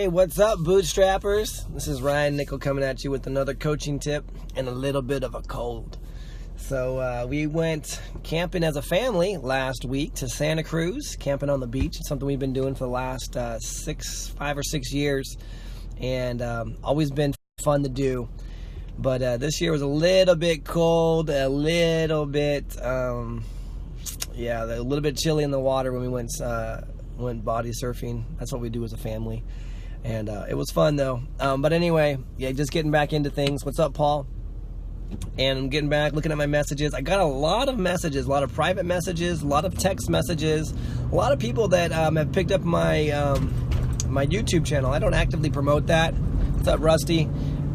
Hey, what's up, bootstrappers? This is Ryan Nickel coming at you with another coaching tip and a little bit of a cold. So we went camping as a family last week to Santa Cruz, camping on the beach. It's something we've been doing for the last 5 or 6 years, and always been fun to do. But this year was a little bit cold, a little bit chilly in the water when we went body surfing. That's what we do as a family, and it was fun though. But anyway, yeah, just getting back into things. What's up, Paul? And I'm getting back, looking at my messages. I got a lot of messages, a lot of private messages, a lot of text messages, a lot of people that have picked up my my YouTube channel. I don't actively promote that. What's up, Rusty?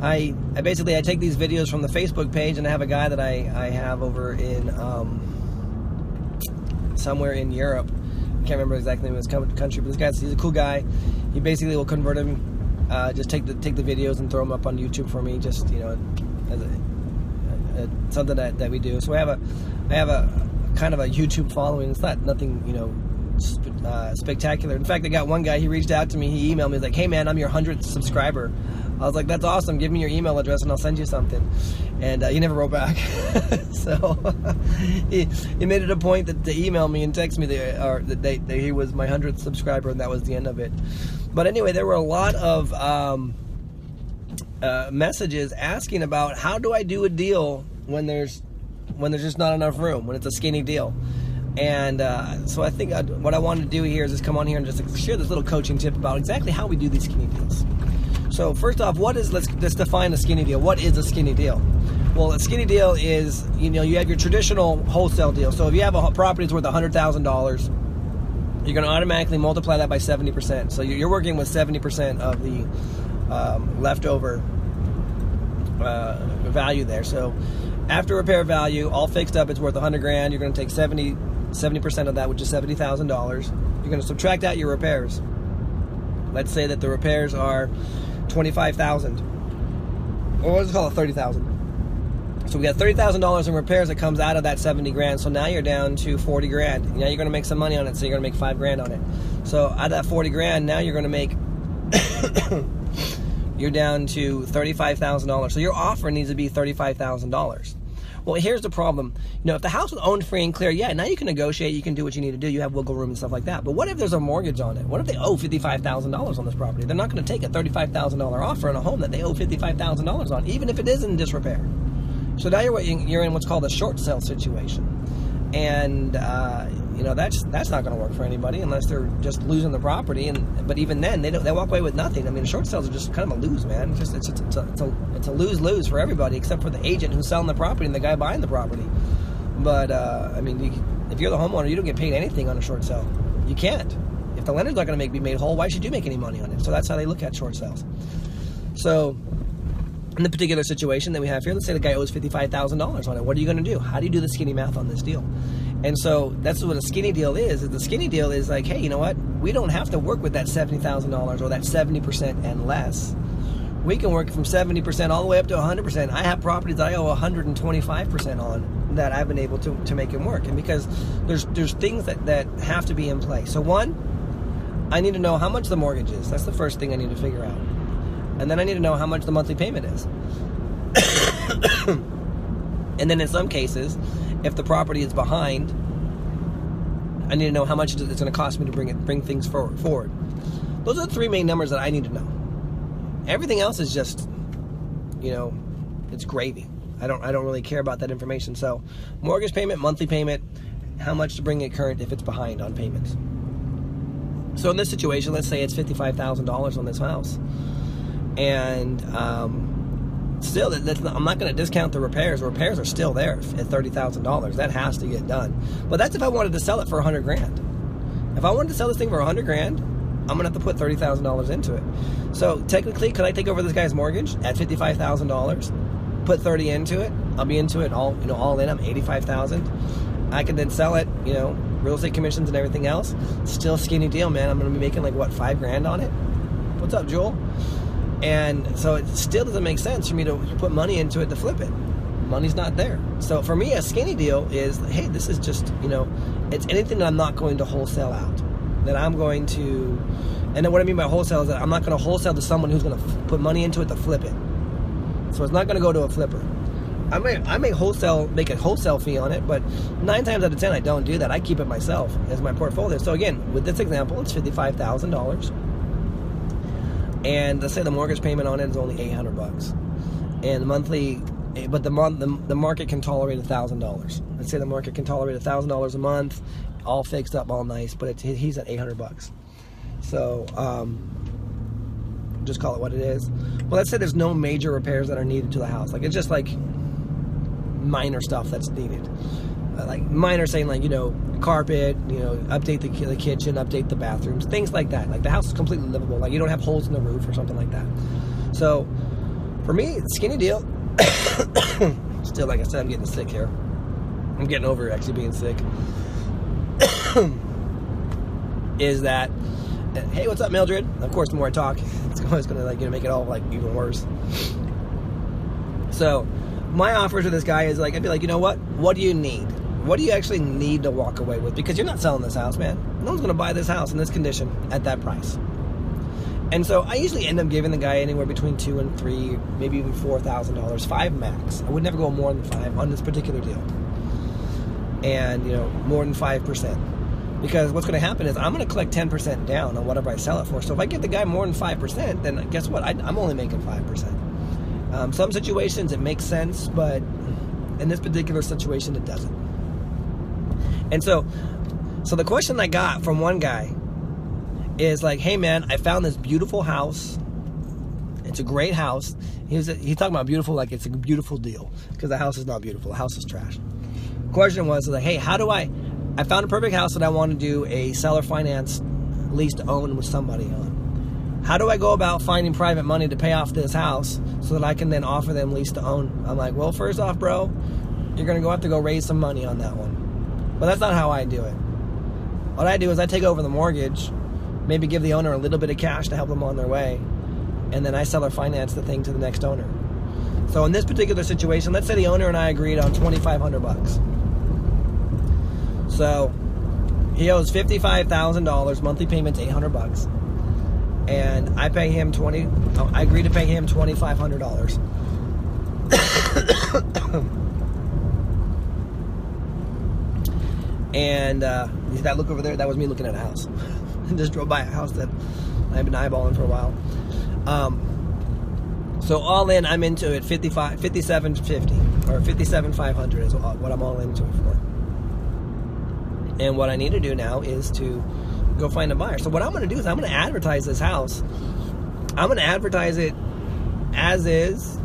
I take these videos from the Facebook page, and I have a guy that I have over in somewhere in Europe. I can't remember exactly his country, but he's a cool guy. He basically will convert him, just take the videos and throw them up on YouTube for me, just as something that we do. So I have a kind of a YouTube following. It's nothing spectacular. In fact, I got one guy. He reached out to me. He emailed me. He's like, "Hey man, I'm your 100th subscriber." I was like, "That's awesome. Give me your email address and I'll send you something." And he never wrote back. So he made it a point to email me and text me that he was my 100th subscriber, and that was the end of it. But anyway, there were a lot of messages asking about how do I do a deal when there's just not enough room, when it's a skinny deal. And so I think what I wanted to do here is just come on here and just share this little coaching tip about exactly how we do these skinny deals. So first off, let's define a skinny deal. What is a skinny deal? Well, a skinny deal is, you have your traditional wholesale deal. So if you have a property that's worth $100,000, you're going to automatically multiply that by 70%. So you're working with 70% of the leftover value there. So after repair value, all fixed up, it's worth $100,000. You're going to take 70% of that, which is $70,000. You're going to subtract out your repairs. Let's say that the repairs are $25,000, or let's call it $30,000. So we got $30,000 in repairs that comes out of that $70,000. So now you're down to $40,000. Now you're going to make some money on it. So you're going to make $5,000 on it. So out of that $40,000, now you're going to make you're down to $35,000. So your offer needs to be $35,000. Well, here's the problem. If the house was owned free and clear, yeah, now you can negotiate, you can do what you need to do, you have wiggle room and stuff like that. But what if there's a mortgage on it? What if they owe $55,000 on this property? They're not going to take a $35,000 offer on a home that they owe $55,000 on, even if it is in disrepair. So now you're in what's called a short sale situation. And that's not going to work for anybody unless they're just losing the property. But even then, they walk away with nothing. I mean, short sales are just kind of a lose, man. It's a lose-lose for everybody except for the agent who's selling the property and the guy buying the property. But if you're the homeowner, you don't get paid anything on a short sale. You can't. If the lender's not going to be made whole, why should you make any money on it? So that's how they look at short sales. So in the particular situation that we have here, let's say the guy owes $55,000 on it. What are you going to do? How do you do the skinny math on this deal? And so that's what a skinny deal is. The skinny deal is like, hey, you know what? We don't have to work with that $70,000 or that 70% and less. We can work from 70% all the way up to 100%. I have properties that I owe 125% on that I've been able to make it work. And because there's things that have to be in place. So one, I need to know how much the mortgage is. That's the first thing I need to figure out. And then I need to know how much the monthly payment is. And then in some cases, if the property is behind, I need to know how much it's going to cost me to bring things forward. Those are the three main numbers that I need to know. Everything else is just, it's gravy. I don't really care about that information. So mortgage payment, monthly payment, how much to bring it current if it's behind on payments. So in this situation, let's say it's $55,000 on this house. And still, I'm not going to discount the repairs. The repairs are still there at $30,000. That has to get done. But that's if I wanted to sell it for $100,000. If I wanted to sell this thing for $100,000, I'm going to have to put $30,000 into it. So technically, could I take over this guy's mortgage at $55,000, put $30,000 into it? I'll be into it all in. I'm $85,000. I can then sell it. Real estate commissions and everything else. Still a skinny deal, man. I'm going to be making $5,000 on it. What's up, Joel? And so it still doesn't make sense for me to put money into it to flip it. Money's not there. So for me, a skinny deal is, hey, this is just, it's anything that I'm not going to wholesale out. that I'm going to, and then what I mean by wholesale is that I'm not going to wholesale to someone who's going to put money into it to flip it. So it's not going to go to a flipper. I may make a wholesale fee on it, but 9 times out of 10 I don't do that. I keep it myself as my portfolio. So again, with this example, it's $55,000, and let's say the mortgage payment on it is only $800, and the monthly, but the market can tolerate $1,000. Let's say the market can tolerate $1,000 a month, all fixed up, all nice, but he's at $800. So just call it what it is. Well, let's say there's no major repairs that are needed to the house. Like, it's just like minor stuff that's needed. Like minor, saying like, carpet, update the kitchen, update the bathrooms, things like that. Like the house is completely livable. Like you don't have holes in the roof or something like that. So for me, it's skinny deal. Still, like I said, I'm getting sick here. I'm getting over actually being sick. Is that, hey, what's up, Mildred? Of course, the more I talk, it's always going to make it all even worse. So my offer to this guy is I'd be like, you know what? What do you need? What do you actually need to walk away with? Because you're not selling this house, man. No one's going to buy this house in this condition at that price. And so I usually end up giving the guy anywhere between $2,000 and $3,000, maybe even $4,000, $5,000 max. I would never go more than $5,000 on this particular deal. And more than 5%. Because what's going to happen is I'm going to collect 10% down on whatever I sell it for. So if I get the guy more than 5%, then guess what? I'm only making 5%. Some situations it makes sense, but in this particular situation it doesn't. And so the question I got from one guy is like, hey man, I found this beautiful house. It's a great house. He's talking about beautiful like it's a beautiful deal, because the house is not beautiful. The house is trash. Question was like, hey, how do I found a perfect house that I want to do a seller finance lease to own with somebody on. How do I go about finding private money to pay off this house so that I can then offer them lease to own? I'm like, well, first off, bro, you're going to have to go raise some money on that one. But that's not how I do it. What I do is I take over the mortgage, maybe give the owner a little bit of cash to help them on their way, and then I seller finance the thing to the next owner. So in this particular situation, let's say the owner and I agreed on $2,500. So he owes $55,000, monthly payment's $800, and I pay him I agree to pay him $2,500. And that look over there, that was me looking at a house. I just drove by a house that I've been eyeballing for a while. So all in, I'm into it $57,500 or $57,500 is what I'm all into it for. And what I need to do now is to go find a buyer. So what I'm going to do is I'm going to advertise this house. I'm going to advertise it as is,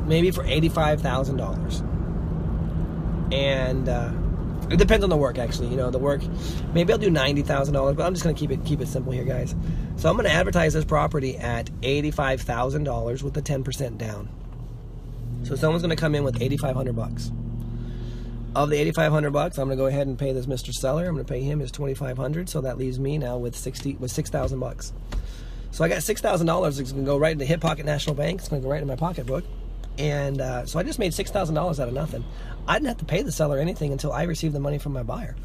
maybe for $85,000. And it depends on the work, actually. The work, maybe I'll do $90,000, but I'm just going to keep it simple here, guys. So I'm going to advertise this property at $85,000 with the 10% down. So someone's going to come in with $8,500. Of the $8,500, I'm going to go ahead and pay this Mr. Seller. I'm going to pay him his $2,500, so that leaves me now with $6,000. So I got $6,000. It's going to go right into Hip Pocket National Bank. It's going to go right in my pocketbook. And so I just made $6,000 out of nothing. I didn't have to pay the seller anything until I received the money from my buyer.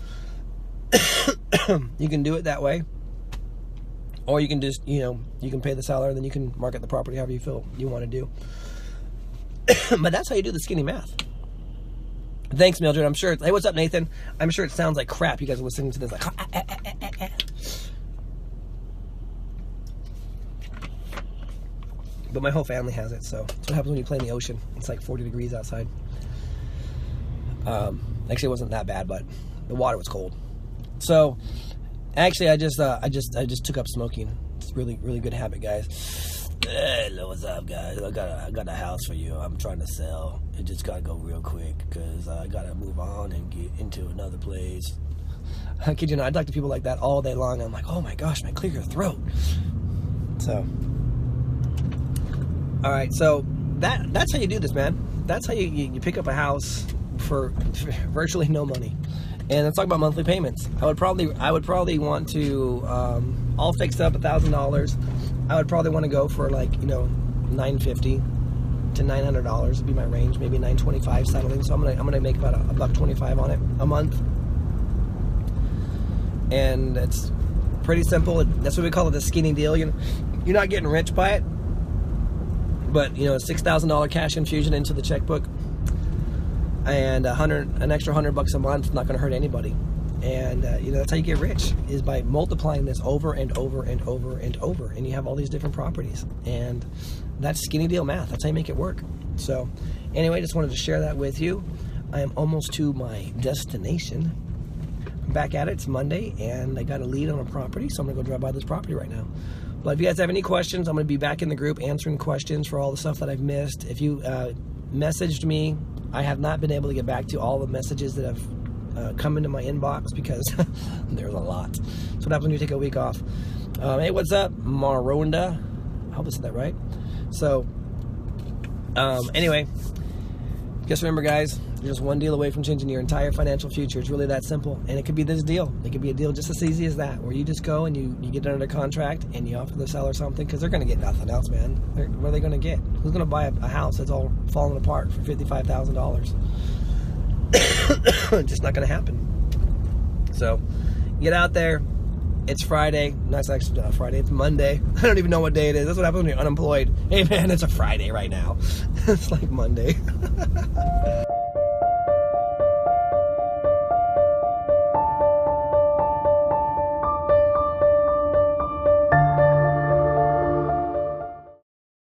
You can do it that way. Or you can just, you can pay the seller, and then you can market the property however you feel you want to do. But that's how you do the skinny math. Thanks, Mildred. I'm sure hey, what's up, Nathan? I'm sure it sounds like crap. You guys are listening to this like... But my whole family has it, so that's what happens when you play in the ocean. It's like 40 degrees outside. Actually, it wasn't that bad, but the water was cold. So, actually, I just took up smoking. It's a really, really good habit, guys. Hello, what's up, guys? I got a house for you. I'm trying to sell. It just gotta go real quick because I gotta move on and get into another place. I kid you not, I talk to people like that all day long. I'm like, oh my gosh, man, clear your throat. So, all right, so that's how you do this, man. That's how you pick up a house for virtually no money. And let's talk about monthly payments. I would probably want to all fixed up $1,000. I would probably want to go for $950 to $900 would be my range. Maybe $925 settling. So I'm gonna make about $125 on it a month. And it's Pretty simple. That's what we call it, a skinny deal. You're not getting rich by it, but you know, a $6,000 cash infusion into the checkbook and an extra $100 a month, not going to hurt anybody. And you know, that's how you get rich, is by multiplying this over and over and over and over, and you have all these different properties. And that's skinny deal math. That's how you make it work. So anyway, just wanted to share that with you. I am almost to my destination. I'm back at it. It's Monday, and I got a lead on a property, so I'm going to go drive by this property right now. But if you guys have any questions, I'm going to be back in the group answering questions for all the stuff that I've missed. If you messaged me, I have not been able to get back to all the messages that have come into my inbox because there's a lot. So what happens when you take a week off? Hey, what's up, Maronda? I hope I said that right. So, anyway, just remember, guys, you're just one deal away from changing your entire financial future. It's really that simple. And it could be this deal. It could be a deal just as easy as that, where you just go and you get under contract and you offer the seller something, because they're going to get nothing else, man. What are they going to get? Who's going to buy a house that's all falling apart for $55,000? Just not going to happen. So get out there. It's Friday. No, it's actually not Friday. It's Monday. I don't even know what day it is. That's what happens when you're unemployed. Hey, man, it's a Friday right now. It's like Monday.